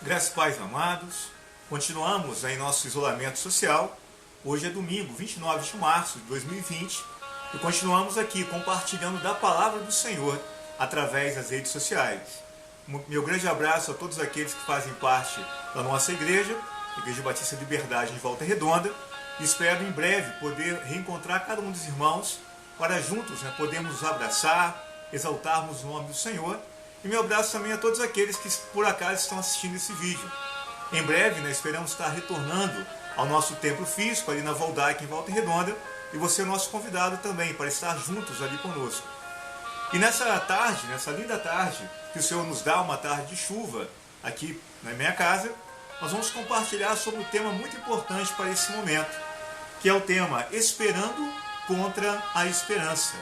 Graças pais amados, continuamos em nosso isolamento social. Hoje é domingo, 29 de março de 2020 e continuamos aqui compartilhando da palavra do Senhor através das redes sociais. Meu grande abraço a todos aqueles que fazem parte da nossa igreja, Igreja Batista Liberdade de Volta Redonda. Espero em breve poder reencontrar cada um dos irmãos para juntos podermos nos abraçar, exaltarmos o nome do Senhor. E meu abraço também a todos aqueles que por acaso estão assistindo esse vídeo. Em breve, esperamos estar retornando ao nosso templo físico, ali na Valdac, em Volta Redonda, e você é nosso convidado também para estar juntos ali conosco. E nessa tarde, nessa linda tarde, que o Senhor nos dá, uma tarde de chuva, aqui na minha casa, nós vamos compartilhar sobre um tema muito importante para esse momento, que é o tema Esperando contra a Esperança.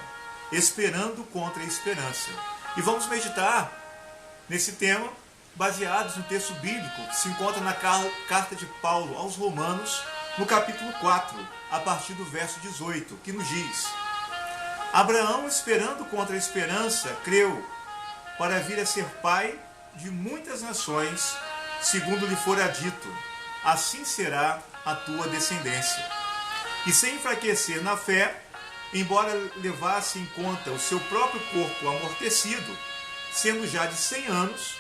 Esperando contra a Esperança. E vamos meditar nesse tema baseados no texto bíblico que se encontra na carta de Paulo aos Romanos, no capítulo 4, a partir do verso 18, que nos diz: Abraão, esperando contra a esperança, creu, para vir a ser pai de muitas nações, segundo lhe fora dito, assim será a tua descendência. E sem enfraquecer na fé, embora levasse em conta o seu próprio corpo amortecido, sendo já de 100 anos,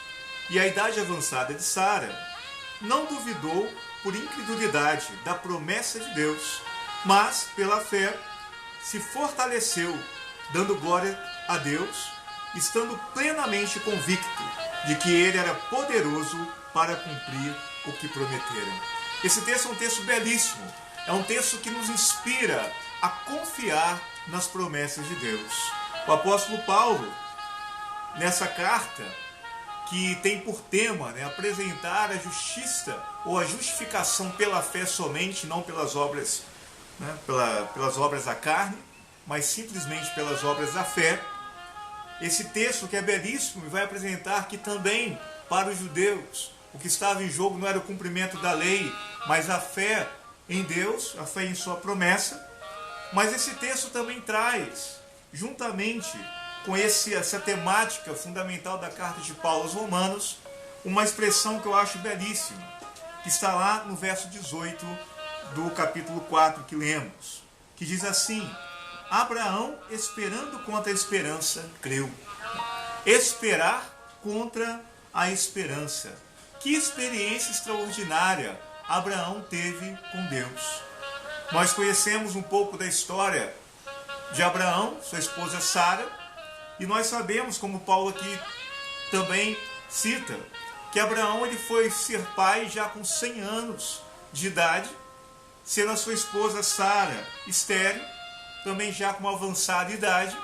e a idade avançada de Sara, não duvidou por incredulidade da promessa de Deus, mas, pela fé, se fortaleceu, dando glória a Deus, estando plenamente convicto de que Ele era poderoso para cumprir o que prometera. Esse texto é um texto belíssimo, é um texto que nos inspira a confiar nas promessas de Deus. O apóstolo Paulo, nessa carta, que tem por tema apresentar a justiça ou a justificação pela fé somente, não pelas obras, pelas obras da carne, mas simplesmente pelas obras da fé. Esse texto, que é belíssimo, vai apresentar que também para os judeus o que estava em jogo não era o cumprimento da lei, mas a fé em Deus, a fé em sua promessa. Mas esse texto também traz, juntamente com essa temática fundamental da carta de Paulo aos Romanos, uma expressão que eu acho belíssima, que está lá no verso 18 do capítulo 4 que lemos, que diz assim: Abraão, esperando contra a esperança, creu. Esperar contra a esperança. Que experiência extraordinária Abraão teve com Deus. Nós conhecemos um pouco da história de Abraão, sua esposa Sara, e nós sabemos, como Paulo aqui também cita, que Abraão ele foi ser pai já com 100 anos de idade, sendo a sua esposa Sara estéril, também já com uma avançada idade.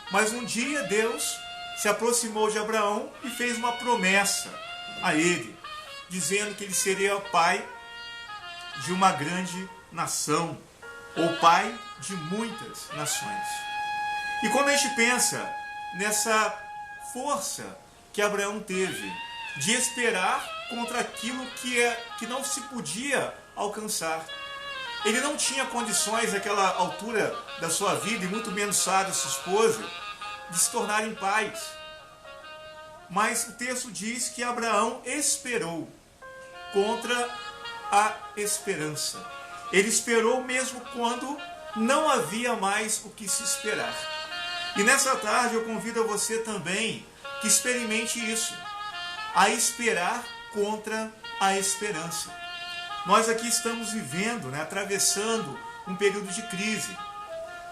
Mas um dia Deus se aproximou de Abraão e fez uma promessa a ele, dizendo que ele seria o pai de uma grande nação, ou pai de muitas nações. E quando a gente pensa nessa força que Abraão teve de esperar contra aquilo que não se podia alcançar, ele não tinha condições naquela altura da sua vida, e muito menos Sara, sua esposa, de se tornarem pais. Mas o texto diz que Abraão esperou contra a esperança. Ele esperou mesmo quando não havia mais o que se esperar. E nessa tarde eu convido a você também que experimente isso, a esperar contra a esperança. Nós aqui estamos vivendo, atravessando um período de crise,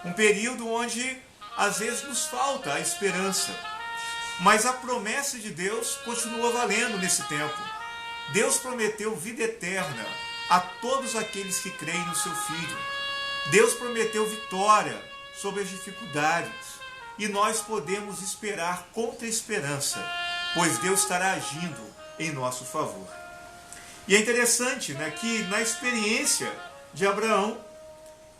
um período onde às vezes nos falta a esperança, mas a promessa de Deus continua valendo nesse tempo. Deus prometeu vida eterna a todos aqueles que creem no seu Filho. Deus prometeu vitória sobre as dificuldades, e nós podemos esperar contra a esperança, pois Deus estará agindo em nosso favor. E é interessante que na experiência de Abraão,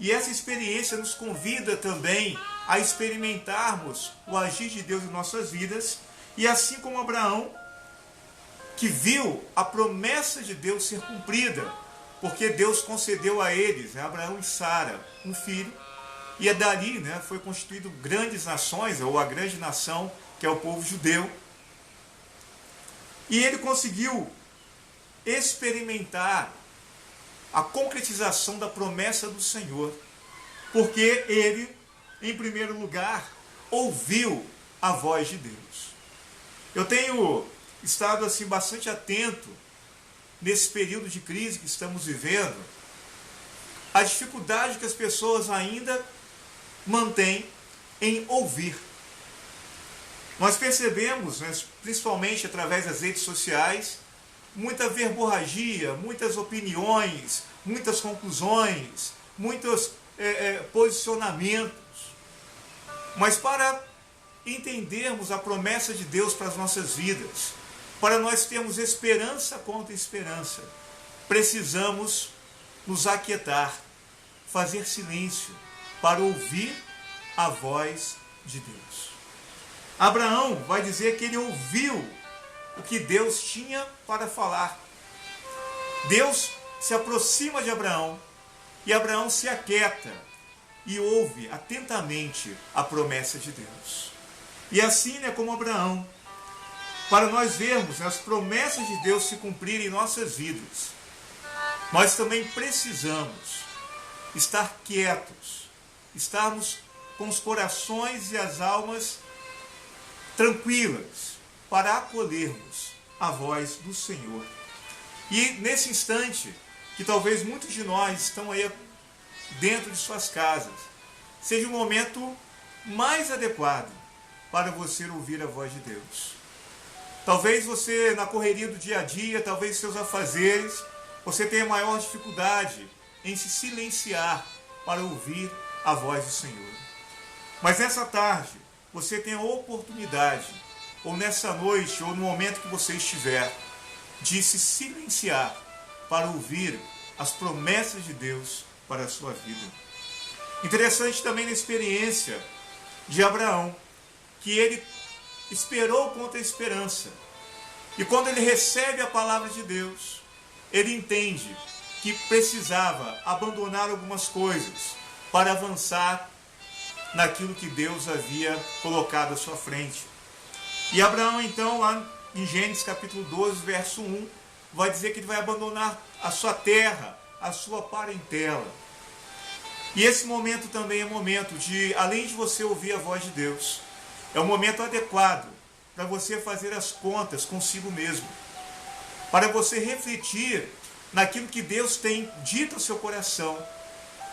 e essa experiência nos convida também a experimentarmos o agir de Deus em nossas vidas, e assim como Abraão, que viu a promessa de Deus ser cumprida, porque Deus concedeu a eles, Abraão e Sara, um filho, e dali foi constituído grandes nações, ou a grande nação, que é o povo judeu. E ele conseguiu experimentar a concretização da promessa do Senhor, porque ele, em primeiro lugar, ouviu a voz de Deus. Eu tenho estado assim bastante atento nesse período de crise que estamos vivendo, a dificuldade que as pessoas ainda mantêm em ouvir. Nós percebemos, né, principalmente através das redes sociais, muita verborragia, muitas opiniões, muitas conclusões, muitos posicionamentos. Mas para entendermos a promessa de Deus para as nossas vidas, para nós termos esperança contra esperança, precisamos nos aquietar, fazer silêncio para ouvir a voz de Deus. Abraão vai dizer que ele ouviu o que Deus tinha para falar. Deus se aproxima de Abraão e Abraão se aquieta e ouve atentamente a promessa de Deus. E assim, né, como Abraão, para nós vermos as promessas de Deus se cumprirem em nossas vidas, nós também precisamos estar quietos, estarmos com os corações e as almas tranquilas para acolhermos a voz do Senhor. E nesse instante, que talvez muitos de nós estão aí dentro de suas casas, seja o momento mais adequado para você ouvir a voz de Deus. Talvez você, na correria do dia a dia, talvez seus afazeres, você tenha maior dificuldade em se silenciar para ouvir a voz do Senhor. Mas nessa tarde, você tem a oportunidade, ou nessa noite, ou no momento que você estiver, de se silenciar para ouvir as promessas de Deus para a sua vida. Interessante também na experiência de Abraão, que ele esperou contra a esperança. E quando ele recebe a palavra de Deus, ele entende que precisava abandonar algumas coisas para avançar naquilo que Deus havia colocado à sua frente. E Abraão, então, lá em Gênesis capítulo 12, verso 1, vai dizer que ele vai abandonar a sua terra, a sua parentela. E esse momento também é momento de, além de você ouvir a voz de Deus, é um momento adequado para você fazer as contas consigo mesmo, para você refletir naquilo que Deus tem dito ao seu coração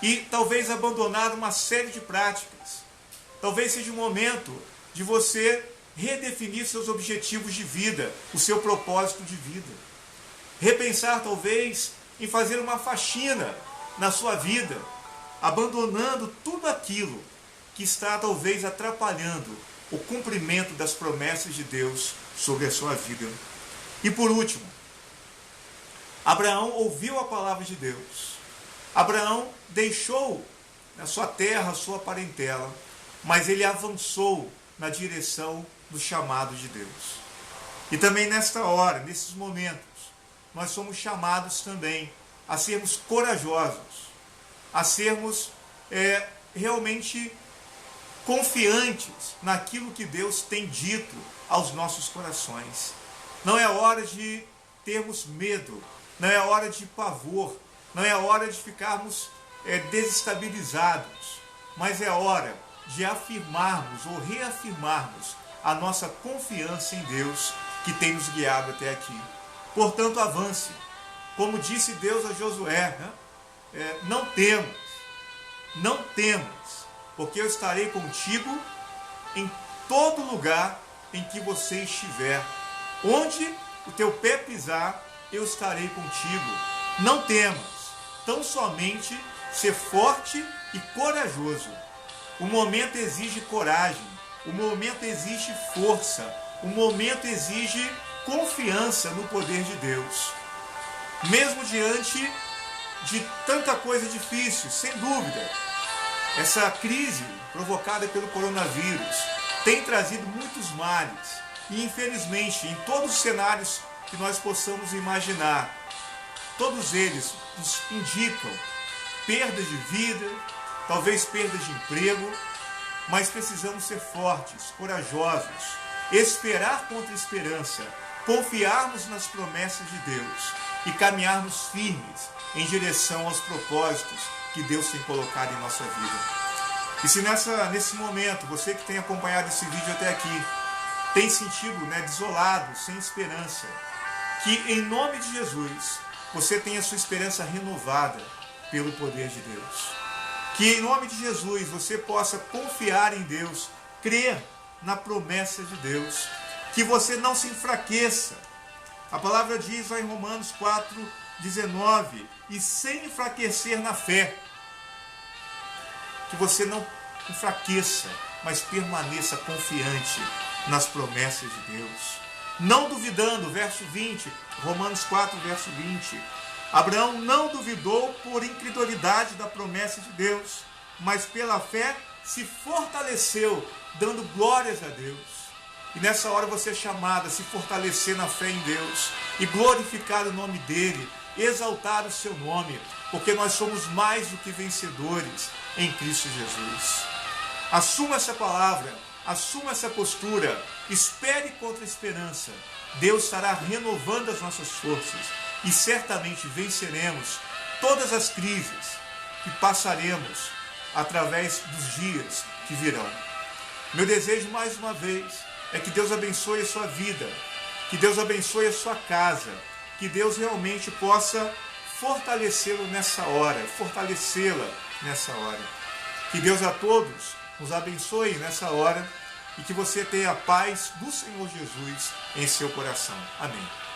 e talvez abandonar uma série de práticas. Talvez seja o momento de você redefinir seus objetivos de vida, o seu propósito de vida. Repensar talvez em fazer uma faxina na sua vida, abandonando tudo aquilo que está talvez atrapalhando o cumprimento das promessas de Deus sobre a sua vida. E por último, Abraão ouviu a palavra de Deus. Abraão deixou a sua terra, a sua parentela, mas ele avançou na direção do chamado de Deus. E também nesta hora, nesses momentos, nós somos chamados também a sermos corajosos, a sermos realmente confiantes naquilo que Deus tem dito aos nossos corações. Não é hora de termos medo, não é hora de pavor, não é hora de ficarmos desestabilizados, mas é hora de afirmarmos ou reafirmarmos a nossa confiança em Deus que tem nos guiado até aqui. Portanto, avance. Como disse Deus a Josué, né? Não temas, porque eu estarei contigo em todo lugar em que você estiver. Onde o teu pé pisar, eu estarei contigo. Não temas, tão somente ser forte e corajoso. O momento exige coragem, o momento exige força, o momento exige confiança no poder de Deus. Mesmo diante de tanta coisa difícil, sem dúvida, essa crise provocada pelo coronavírus tem trazido muitos males. E infelizmente, em todos os cenários que nós possamos imaginar, todos eles nos indicam perdas de vida, talvez perdas de emprego, mas precisamos ser fortes, corajosos, esperar contra a esperança, confiarmos nas promessas de Deus e caminharmos firmes em direção aos propósitos que Deus tem colocado em nossa vida. E se nesse momento, você que tem acompanhado esse vídeo até aqui, tem sentido desolado, sem esperança, que em nome de Jesus, você tenha sua esperança renovada pelo poder de Deus. Que em nome de Jesus, você possa confiar em Deus, crer na promessa de Deus, que você não se enfraqueça. A palavra diz lá em Romanos 4:19, e sem enfraquecer na fé, que você não enfraqueça, mas permaneça confiante nas promessas de Deus. Não duvidando, verso 20, Romanos 4, verso 20. Abraão não duvidou por incredulidade da promessa de Deus, mas pela fé se fortaleceu, dando glórias a Deus. E nessa hora você é chamado a se fortalecer na fé em Deus e glorificar o nome dEle, exaltar o seu nome, porque nós somos mais do que vencedores em Cristo Jesus. Assuma essa palavra, assuma essa postura, espere contra a esperança. Deus estará renovando as nossas forças e certamente venceremos todas as crises que passaremos através dos dias que virão. Meu desejo mais uma vez é que Deus abençoe a sua vida, que Deus abençoe a sua casa, que Deus realmente possa fortalecê-lo nessa hora, fortalecê-la nessa hora. Que Deus a todos nos abençoe nessa hora e que você tenha a paz do Senhor Jesus em seu coração. Amém.